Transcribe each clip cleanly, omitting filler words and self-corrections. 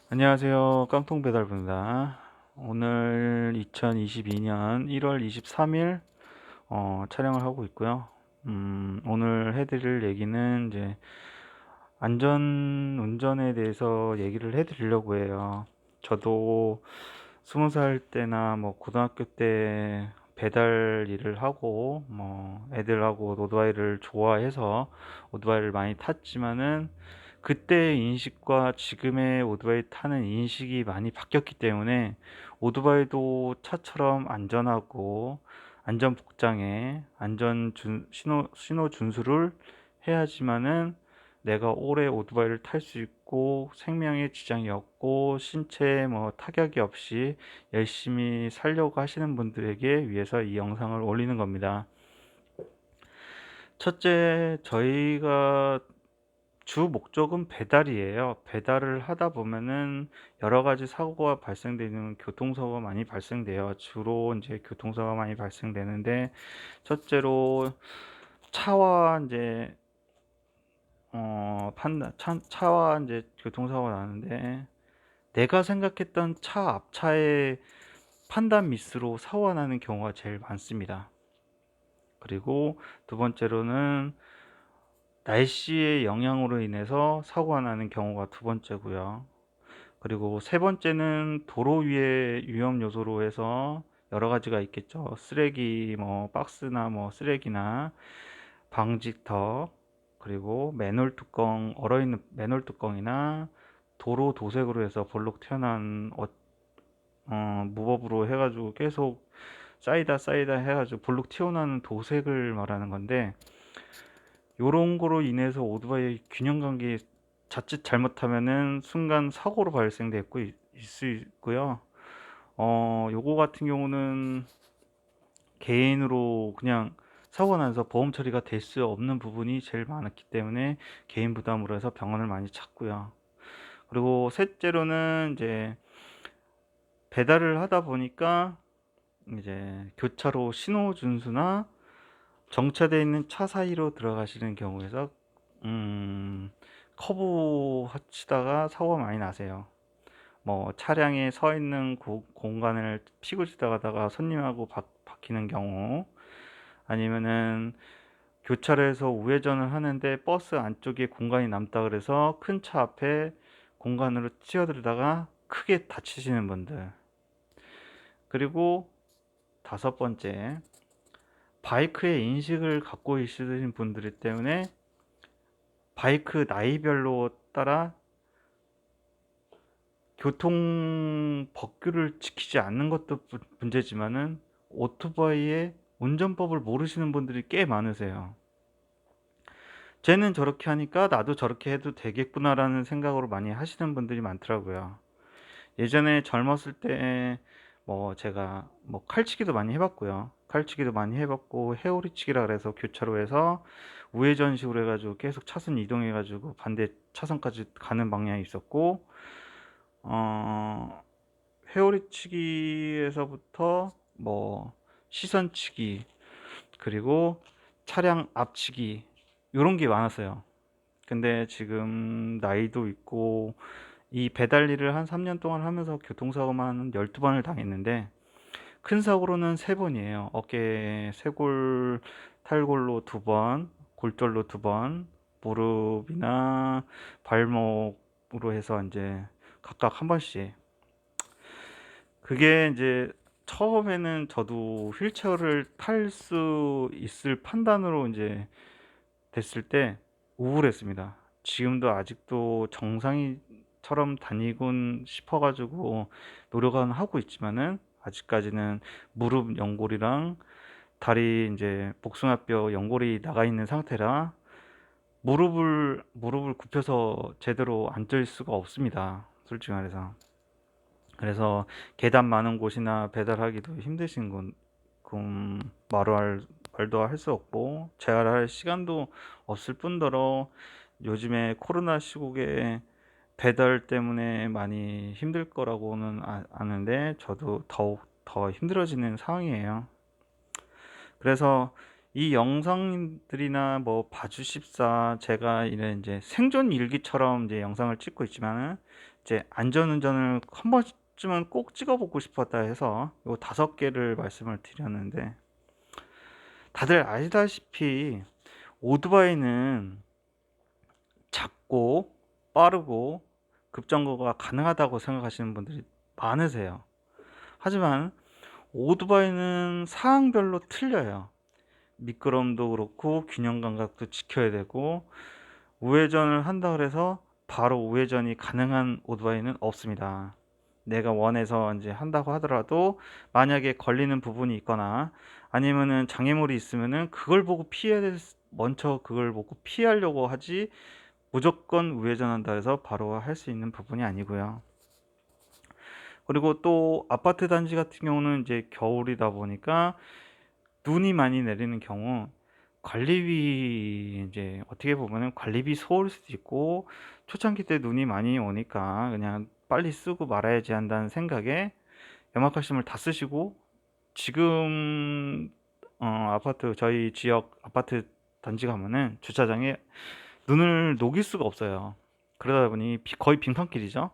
안녕하세요. 깡통 배달부입니다. 오늘 2022년 1월 23일 촬영을 하고 있고요. 오늘 해드릴 얘기는 이제 안전 운전에 대해서 얘기를 해드리려고 해요. 저도 20살 때나 뭐 고등학교 때 배달 일을 하고 뭐 애들하고 오토바이를 좋아해서 오토바이를 많이 탔지만은 그때의 인식과 지금의 오토바이 타는 인식이 많이 바뀌었기 때문에 오토바이도 차처럼 안전하고 안전 복장에 신호 준수를 해야지만은 내가 오래 오토바이를 탈 수 있고 생명에 지장이 없고 신체에 뭐 타격이 없이 열심히 살려고 하시는 분들에게 위해서 이 영상을 올리는 겁니다. 첫째, 저희가 주 목적은 배달이에요. 배달을 하다 보면은 여러 가지 사고가 발생되는 교통사고가 많이 발생돼요. 주로 이제 교통사고가 많이 발생되는데, 첫째로 차와 이제 차와 이제 교통사고가 나는데, 내가 생각했던 차 앞차의 판단 미스로 사고가 나는 경우가 제일 많습니다. 그리고 두 번째로는 날씨의 영향으로 인해서 사고가 나는 경우가 두 번째고요. 그리고 세 번째는 도로 위의 위험 요소로 해서 여러 가지가 있겠죠. 쓰레기 뭐 박스나 뭐 쓰레기나 방지턱, 그리고 맨홀 뚜껑, 얼어있는 맨홀 뚜껑이나 도로 도색으로 해서 볼록 튀어나온 무법으로 해가지고 계속 쌓이다 해가지고 볼록 튀어나오는 도색을 말하는 건데, 요런 거로 인해서 오토바이 균형 감기 자칫 잘못하면은 순간 사고로 발생되고 수 있고요. 요거 같은 경우는 개인으로 그냥 사고 나서 보험 처리가 될 수 없는 부분이 제일 많았기 때문에 개인 부담으로 해서 병원을 많이 찾고요. 그리고 셋째로는 이제 배달을 하다 보니까 이제 교차로 신호 준수나 정차되어 있는 차 사이로 들어가시는 경우에서 커브 하시다가 사고가 많이 나세요. 뭐 차량에 서 있는 공간을 피고 지나가다가 손님하고 박히는 경우, 아니면은 교차로에서 우회전을 하는데 버스 안쪽에 공간이 남다 그래서 큰 차 앞에 공간으로 뛰어들다가 크게 다치시는 분들. 그리고 다섯 번째, 바이크의 인식을 갖고 있으신 분들 때문에 바이크 나이별로 따라 교통 법규를 지키지 않는 것도 문제지만은 오토바이의 운전법을 모르시는 분들이 꽤 많으세요. 쟤는 저렇게 하니까 나도 저렇게 해도 되겠구나라는 생각으로 많이 하시는 분들이 많더라고요. 예전에 젊었을 때 뭐 제가 뭐 칼치기도 많이 해봤고요. 칼치기도 많이 해봤고 헤오리치기라 그래서 교차로에서 우회전식으로 해가지고 계속 차선 이동해가지고 반대 차선까지 가는 방향이 있었고, 어, 회오리치기에서부터 뭐 시선치기, 그리고 차량 앞치기, 요런 게 많았어요. 근데 지금 나이도 있고 이 배달 일을 한 3년 동안 하면서 교통사고만 한 12번을 당했는데, 큰 사고로는 3번이에요. 어깨 쇄골 탈골로 2번, 골절로 2번, 무릎이나 발목으로 해서 이제 각각 한 번씩. 그게 이제 처음에는 저도 휠체어를 탈 수 있을 판단으로 이제 됐을 때 우울했습니다. 지금도 아직도 정상이처럼 다니곤 싶어가지고 노력은 하고 있지만은 아직까지는 무릎 연골이랑 다리 이제 복숭아뼈 연골이 나가 있는 상태라 무릎을 굽혀서 제대로 앉을 수가 없습니다. 솔직히 말해서. 그래서 계단 많은 곳이나 배달하기도 힘드신 건 말도 할 수 없고 재활할 시간도 없을 뿐더러 요즘에 코로나 시국에 배달 때문에 많이 힘들 거라고는 아는데 저도 더욱 더 힘들어지는 상황이에요. 그래서 이 영상들이나 뭐 봐주십사 제가 이런 이제 생존 일기처럼 이제 영상을 찍고 있지만은 이제 안전운전을 한 번쯤은 꼭 찍어보고 싶었다 해서 요 5개를 말씀을 드렸는데, 다들 아시다시피 오토바이는 작고 빠르고 급정거가 가능하다고 생각하시는 분들이 많으세요. 하지만 오토바이는 상황별로 틀려요. 미끄럼도 그렇고 균형 감각도 지켜야 되고, 우회전을 한다 그래서 바로 우회전이 가능한 오토바이는 없습니다. 내가 원해서 이제 한다고 하더라도 만약에 걸리는 부분이 있거나 아니면은 장애물이 있으면은 그걸 보고 먼저 그걸 보고 피하려고 하지, 무조건 우회전한다 해서 바로 할 수 있는 부분이 아니고요. 그리고 또 아파트 단지 같은 경우는 이제 겨울이다 보니까 눈이 많이 내리는 경우 관리비, 이제 어떻게 보면은 관리비 소홀 수도 있고, 초창기 때 눈이 많이 오니까 그냥 빨리 쓰고 말아야지 한다는 생각에 염화칼슘을 다 쓰시고, 지금 아파트, 저희 지역 아파트 단지 가면은 주차장에 눈을 녹일 수가 없어요. 그러다 보니 거의 빙판길이죠.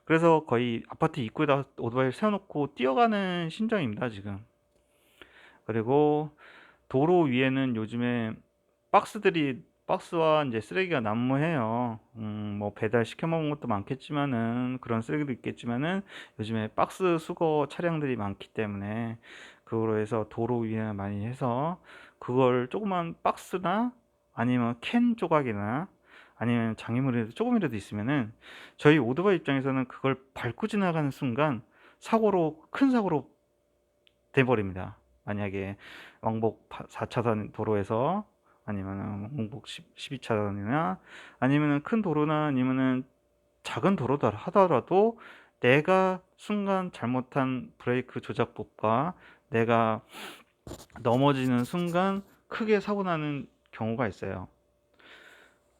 그래서 거의 아파트 입구에다 오토바이를 세워놓고 뛰어가는 심정입니다 지금. 그리고 도로 위에는 요즘에 박스와 이제 쓰레기가 난무해요. 뭐 배달 시켜 먹은 것도 많겠지만은 그런 쓰레기도 있겠지만은 요즘에 박스 수거 차량들이 많기 때문에 그거로 해서 도로 위에 많이 해서 그걸 조그만 박스나 아니면 캔 조각이나 아니면 장애물이라도 조금이라도 있으면은 저희 오토바이 입장에서는 그걸 밟고 지나가는 순간 큰 사고로 돼버립니다. 만약에 왕복 4차선 도로에서 아니면 왕복 12차선이나 아니면 큰 도로나 아니면 작은 도로다 하더라도 내가 순간 잘못한 브레이크 조작법과 내가 넘어지는 순간 크게 사고 나는 경우가 있어요.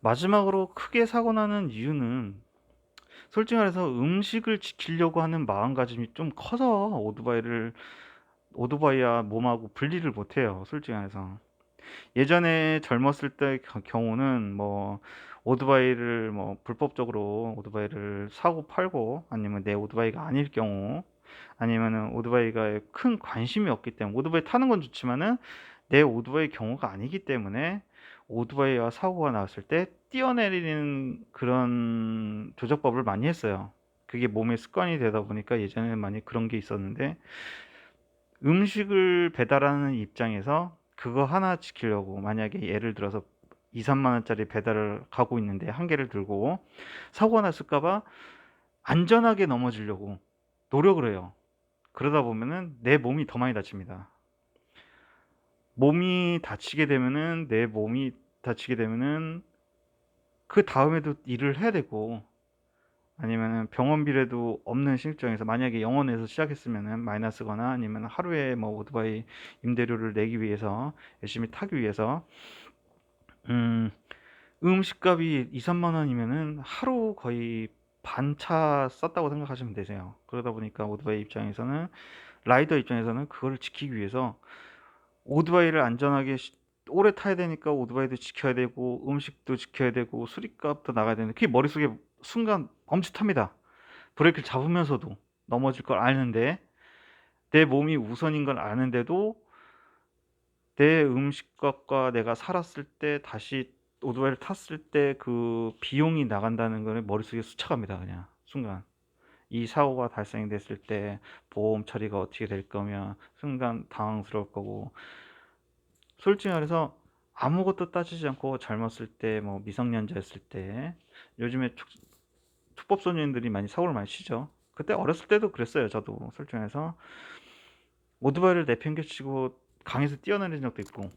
마지막으로 크게 사고 나는 이유는 솔직히 말해서 음식을 지키려고 하는 마음가짐이 좀 커서 오토바이와 몸하고 분리를 못해요. 솔직히 말해서. 예전에 젊었을 때 경우는 뭐 오토바이를 뭐 불법적으로 오토바이를 사고 팔고 아니면 내 오토바이가 아닐 경우, 아니면은 오토바이가 큰 관심이 없기 때문에, 오토바이 타는 건 좋지만은 내 오토바이 경우가 아니기 때문에 오토바이와 사고가 났을 때 뛰어내리는 그런 조작법을 많이 했어요. 그게 몸의 습관이 되다 보니까 예전에는 많이 그런 게 있었는데, 음식을 배달하는 입장에서 그거 하나 지키려고 만약에 예를 들어서 2, 3만 원짜리 배달을 가고 있는데 한 개를 들고 사고가 났을까 봐 안전하게 넘어지려고 노력을 해요. 그러다 보면은 내 몸이 더 많이 다칩니다. 내 몸이 다치게 되면은 그 다음에도 일을 해야 되고, 아니면은 병원비라도 없는 실정에서 만약에 영원에서 시작했으면은 마이너스거나 아니면 하루에 뭐 오토바이 임대료를 내기 위해서 열심히 타기 위해서 음 음식값이 2, 3만 원이면은 하루 거의 반차 썼다고 생각하시면 되세요. 그러다 보니까 오토바이 입장에서는, 라이더 입장에서는 그거를 지키기 위해서 오토바이를 안전하게 오래 타야 되니까 오토바이도 지켜야 되고 음식도 지켜야 되고 수리값도 나가야 되는데, 그게 머릿속에 순간 멈칫합니다. 브레이크를 잡으면서도 넘어질 걸 아는데, 내 몸이 우선인 걸 아는데도 내 음식값과 내가 살았을 때 다시 오토바이를 탔을 때 그 비용이 나간다는 거를 머릿속에 스쳐갑니다. 그냥 순간. 이 사고가 발생됐을 때 보험 처리가 어떻게 될 거며 순간 당황스러울 거고, 솔직히 말해서 아무것도 따지지 않고 젊었을 때 뭐 미성년자였을 때, 요즘에 촉법소년들이 많이 사고를 많이 치죠. 그때 어렸을 때도 그랬어요. 저도 솔직히 말해서 오토바이를 내팽개치고 강에서 뛰어내린 적도 있고,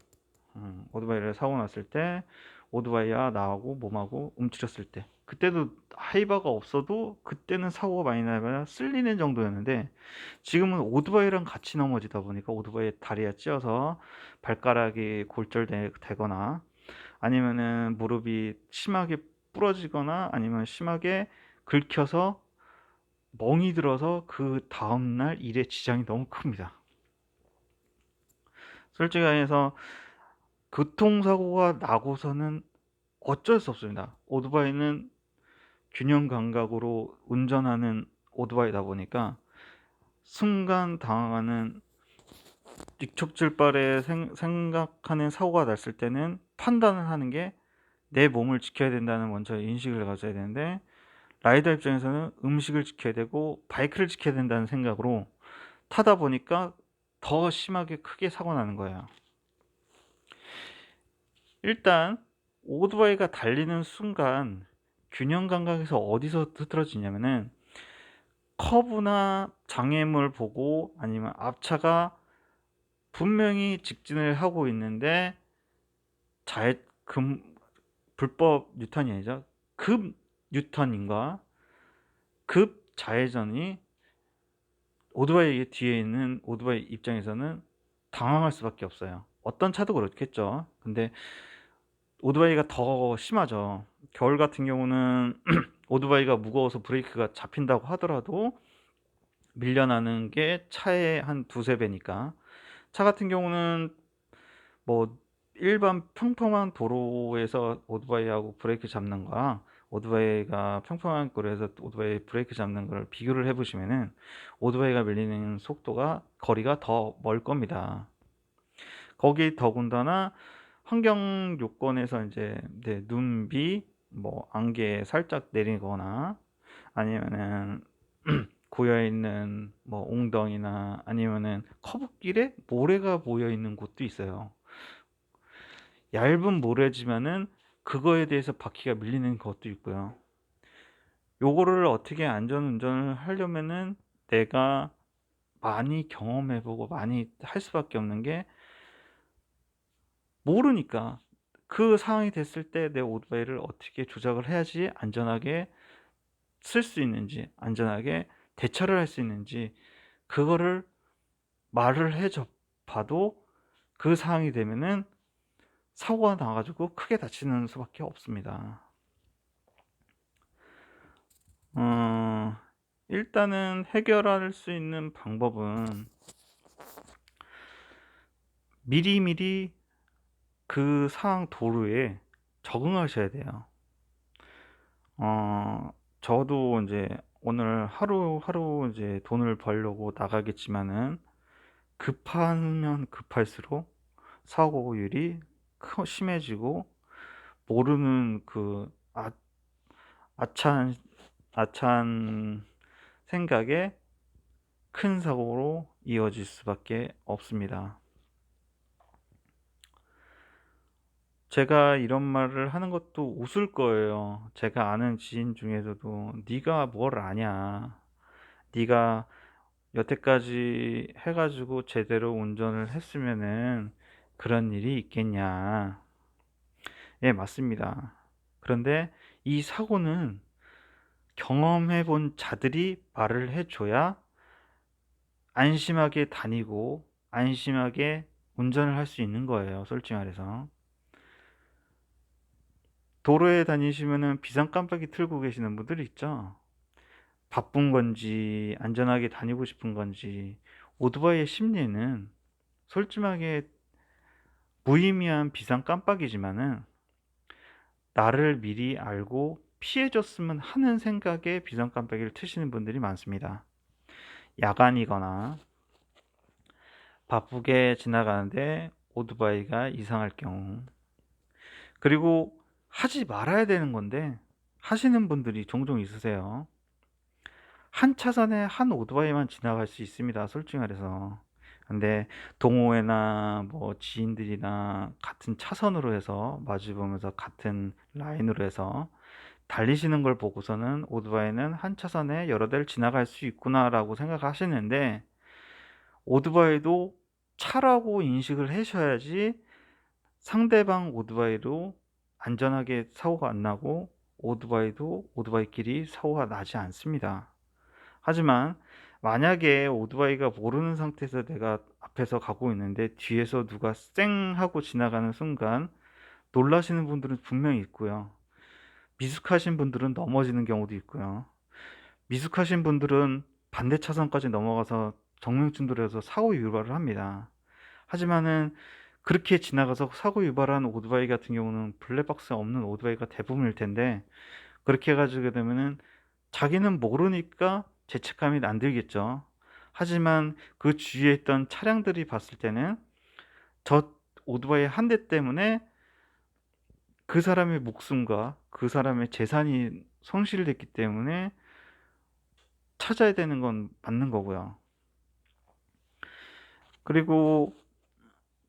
오토바이를 사고 났을 때 오토바이와 나하고 몸하고 움츠렸을 때, 그때도 하이바가 없어도 그때는 사고가 많이 나면 쓸리는 정도였는데, 지금은 오토바이랑 같이 넘어지다 보니까 오토바이에 다리가 찧어서 발가락이 골절되거나 아니면은 무릎이 심하게 부러지거나 아니면 심하게 긁혀서 멍이 들어서 그 다음날 일에 지장이 너무 큽니다. 솔직히 말해서 교통사고가 나고서는 어쩔 수 없습니다. 오토바이는 균형 감각으로 운전하는 오토바이다 보니까 순간 당황하는 뒤척질발에 생각하는 사고가 났을 때는 판단을 하는 게 내 몸을 지켜야 된다는 먼저 인식을 가져야 되는데, 라이더 입장에서는 음식을 지켜야 되고 바이크를 지켜야 된다는 생각으로 타다 보니까 더 심하게 크게 사고 나는 거예요. 일단 오토바이가 달리는 순간 균형 감각에서 어디서 흐트러지냐면은, 커브나 장애물 보고 아니면 앞차가 분명히 직진을 하고 있는데 좌회 금 불법 유턴이 아니죠. 급 유턴인가 급 좌회전이 오토바이 뒤에 있는 오토바이 입장에서는 당황할 수밖에 없어요. 어떤 차도 그렇겠죠. 근데 오토바이가 더 심하죠. 겨울 같은 경우는 오토바이가 무거워서 브레이크가 잡힌다고 하더라도 밀려나는 게 차의 한 두세 배니까. 차 같은 경우는 뭐 일반 평평한 도로에서 오토바이하고 브레이크 잡는 거랑 오토바이가 평평한 거리에서 오토바이 브레이크 잡는 걸 비교를 해 보시면은 오토바이가 밀리는 속도가 거리가 더 멀 겁니다. 거기 더군다나 환경 요건에서 인제 네 눈비 뭐 안개 살짝 내리거나 아니면은 고여 있는 뭐 웅덩이나 아니면은 커브길에 모래가 모여 있는 곳도 있어요. 얇은 모래지만은 그거에 대해서 바퀴가 밀리는 것도 있고요. 요거를 어떻게 안전 운전을 하려면은 내가 많이 경험해 보고 많이 할 수밖에 없는 게, 모르니까 그 상황이 됐을 때 내 오토바이를 어떻게 조작을 해야지 안전하게 쓸 수 있는지, 안전하게 대처를 할 수 있는지, 그거를 말을 해 줘 봐도 그 상황이 되면은 사고가 나 가지고 크게 다치는 수밖에 없습니다. 어 일단은 해결할 수 있는 방법은 미리미리 그 상황 도로에 적응하셔야 돼요. 어 저도 인제 오늘 하루하루 이제 돈을 벌려고 나가겠지만은 급하면 급할수록 사고율이 심해지고, 모르는 그 아찬 아찬 생각에 큰 사고로 이어질 수밖에 없습니다. 제가 이런 말을 하는 것도 웃을 거예요. 제가 아는 지인 중에서도 "네가 뭘 아냐. 네가 여태까지 해 가지고 제대로 운전을 했으면은 그런 일이 있겠냐." 예, 맞습니다. 그런데 이 사고는 경험해 본 자들이 말을 해 줘야 안심하게 다니고 안심하게 운전을 할 수 있는 거예요, 솔직히 말해서. 도로에 다니시면은 비상 깜빡이 틀고 계시는 분들 있죠. 바쁜 건지 안전하게 다니고 싶은 건지, 오토바이의 심리는 솔직하게 무의미한 비상 깜빡이지만은 나를 미리 알고 피해 줬으면 하는 생각에 비상 깜빡이를 트시는 분들이 많습니다. 야간이거나 바쁘게 지나가는데 오토바이가 이상할 경우, 그리고 하지 말아야 되는 건데 하시는 분들이 종종 있으세요. 한 차선에 한 오토바이만 지나갈 수 있습니다, 솔직히 말해서. 근데 동호회나 뭐 지인들이나 같은 차선으로 해서 마주 보면서 같은 라인으로 해서 달리시는 걸 보고서는 '오토바이는 한 차선에 여러 대를 지나갈 수 있구나.'라고 생각하시는데, 오토바이도 차라고 인식을 하셔야지 상대방 오토바이로 안전하게 사고가 안 나고 오토바이도 오토바이끼리 사고가 나지 않습니다. 하지만 만약에 오토바이가 모르는 상태에서 내가 앞에서 가고 있는데 뒤에서 누가 쌩 하고 지나가는 순간 놀라시는 분들은 분명히 있고요. 미숙하신 분들은 넘어지는 경우도 있고요. 미숙하신 분들은 반대 차선까지 넘어가서 정면충돌해서 사고 유발을 합니다. 하지만은 그렇게 지나가서 사고 유발한 오토바이 같은 경우는 블랙박스 없는 오토바이가 대부분일 텐데, 그렇게 해 가지게 되면은 자기는 모르니까 죄책감이 안 들겠죠. 하지만 그 주위에 있던 차량들이 봤을 때는 저 오토바이 한 대 때문에 그 사람의 목숨과 그 사람의 재산이 손실됐기 때문에 찾아야 되는 건 맞는 거고요. 그리고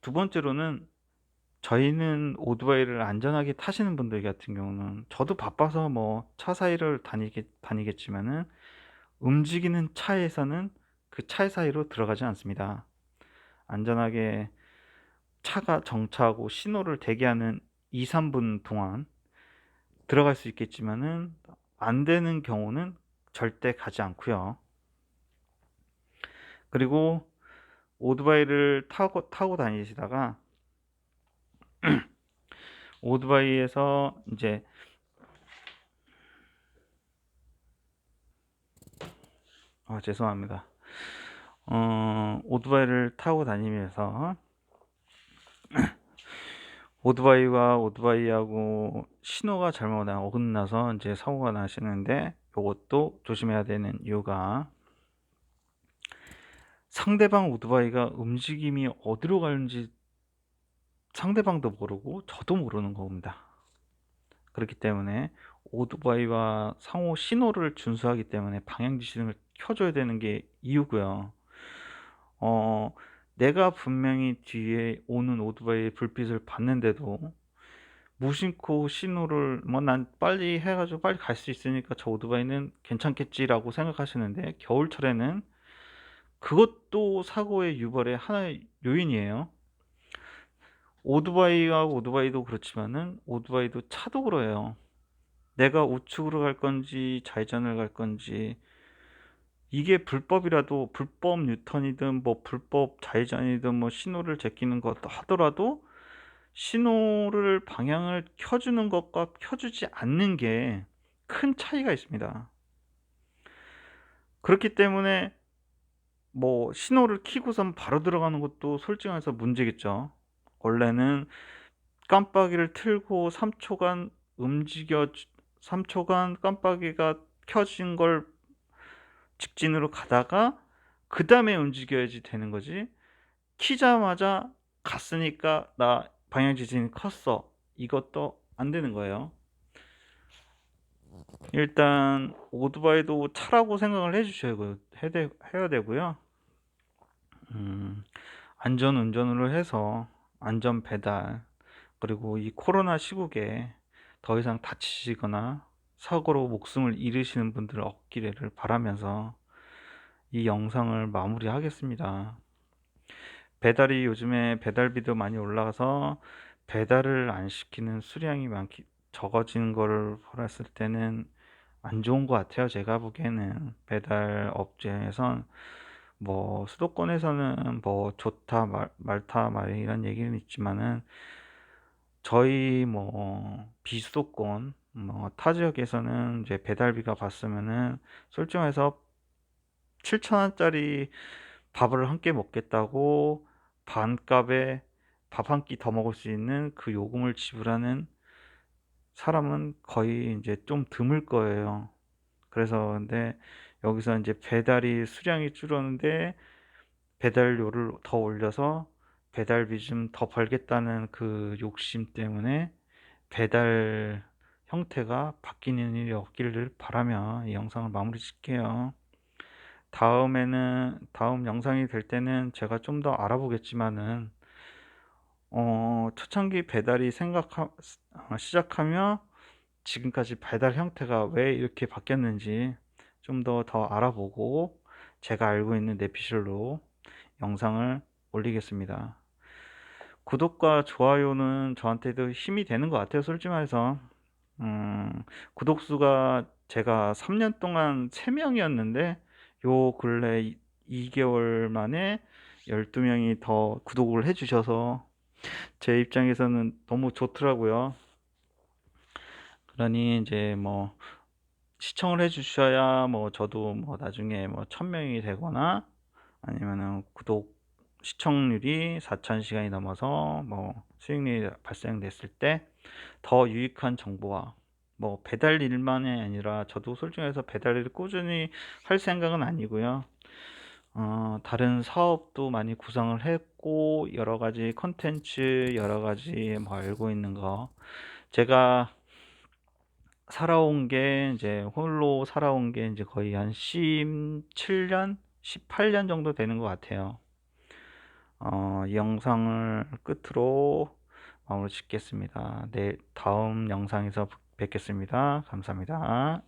두 번째로는, 저희는 오토바이를 안전하게 타시는 분들 같은 경우는, 저도 바빠서 뭐 차 사이를 다니겠지만은 움직이는 차에서는 그 차 사이로 들어가지 않습니다. 안전하게 차가 정차하고 신호를 대기하는 2-3분 동안 들어갈 수 있겠지만은 안 되는 경우는 절대 가지 않고요. 그리고 오토바이를 타고 다니시다가 오토바이에서 이제 죄송합니다. 오토바이를 타고 다니면서 오토바이와 오토바이하고 신호가 잘못 어긋나서 이제 사고가 나시는데, 요것도 조심해야 되는 이유가, 상대방 오토바이가 움직임이 어디로 가는지 상대방도 모르고 저도 모르는 겁니다. 그렇기 때문에 오토바이와 상호 신호를 준수하기 때문에 방향 지시등을 켜줘야 되는 게 이유고요. 어, 내가 분명히 뒤에 오는 오토바이의 불빛을 봤는데도 무심코 신호를, 뭐 난 빨리 해가지고 빨리 갈 수 있으니까 저 오토바이는 괜찮겠지라고 생각하시는데, 겨울철에는 그것도 사고의 유발의 하나의 요인이에요. 오토바이와 오토바이도 그렇지만은 오토바이도 차도 그래요. 내가 우측으로 갈 건지 좌회전을 갈 건지, 이게 불법이라도, 불법 유턴이든 뭐 불법 좌회전이든 뭐 신호를 제끼는 것 하더라도 신호를 방향을 켜주는 것과 켜주지 않는 게 큰 차이가 있습니다. 그렇기 때문에 뭐 신호를 켜고선 바로 들어가는 것도 솔직히 말해서 문제겠죠. 원래는 깜빡이를 틀고 3초간 움직여 3초간 깜빡이가 켜진 걸 직진으로 가다가 그 다음에 움직여야지 되는 거지, 키자마자 갔으니까 나 방향 지진이 컸어, 이것도 안 되는 거예요. 일단 오토바이도 차라고 생각을 해야 되고요. 안전 운전으로 해서 안전 배달, 그리고 이 코로나 시국에 더 이상 다치시거나 사고로 목숨을 잃으시는 분들 없기를 바라면서 이 영상을 마무리하겠습니다. 배달이 요즘에 배달비도 많이 올라가서 배달을 안 시키는 수량이 적어지는 거를 봤을 때는 안 좋은 것 같아요. 제가 보기에는 배달 업체에선, 뭐 수도권에서는 뭐 좋다 말다 이런 얘기는 있지만은, 저희 뭐 비수도권 뭐 타 지역에서는 이제 배달비가 봤으면은 솔직히 말해서 7,000원짜리 밥을 한 끼 먹겠다고 반값에 밥 한 끼 더 먹을 수 있는 그 요금을 지불하는 사람은 거의 이제 좀 드물 거예요. 그래서 근데 여기서 이제 배달이 수량이 줄었는데 배달료를 더 올려서 배달비 좀 더 벌겠다는 그 욕심 때문에 배달 형태가 바뀌는 일이 없기를 바라며 이 영상을 마무리 짓게요. 다음 영상이 될 때는 제가 좀 더 알아보겠지만은, 초창기 배달이 시작하며 지금까지 배달 형태가 왜 이렇게 바뀌었는지 좀 더 알아보고 제가 알고 있는 내피셜로 영상을 올리겠습니다. 구독과 좋아요는 저한테도 힘이 되는 것 같아요. 솔직히 말해서 구독수가 제가 3년 동안 3명이었는데 요 근래 2개월 만에 12명이 더 구독을 해주셔서 제 입장에서는 너무 좋더라고요. 그러니 이제 뭐 시청을 해주셔야 뭐 저도 뭐 나중에 뭐 1000명이 되거나 아니면은 구독 시청률이 4,000시간이 넘어서 뭐 수익률이 발생됐을 때 더 유익한 정보와 뭐 배달 일만이 아니라 저도 솔직히 해서 배달 일을 꾸준히 할 생각은 아니고요. 다른 사업도 많이 구상을 했고 여러 가지 컨텐츠 여러 가지 뭐 알고 있는 거 제가 살아온 게 이제 홀로 살아온 게 이제 거의 한 17년, 18년 정도 되는 것 같아요. 이 영상을 끝으로 마무리 짓겠습니다. 네, 다음 영상에서 뵙겠습니다. 감사합니다.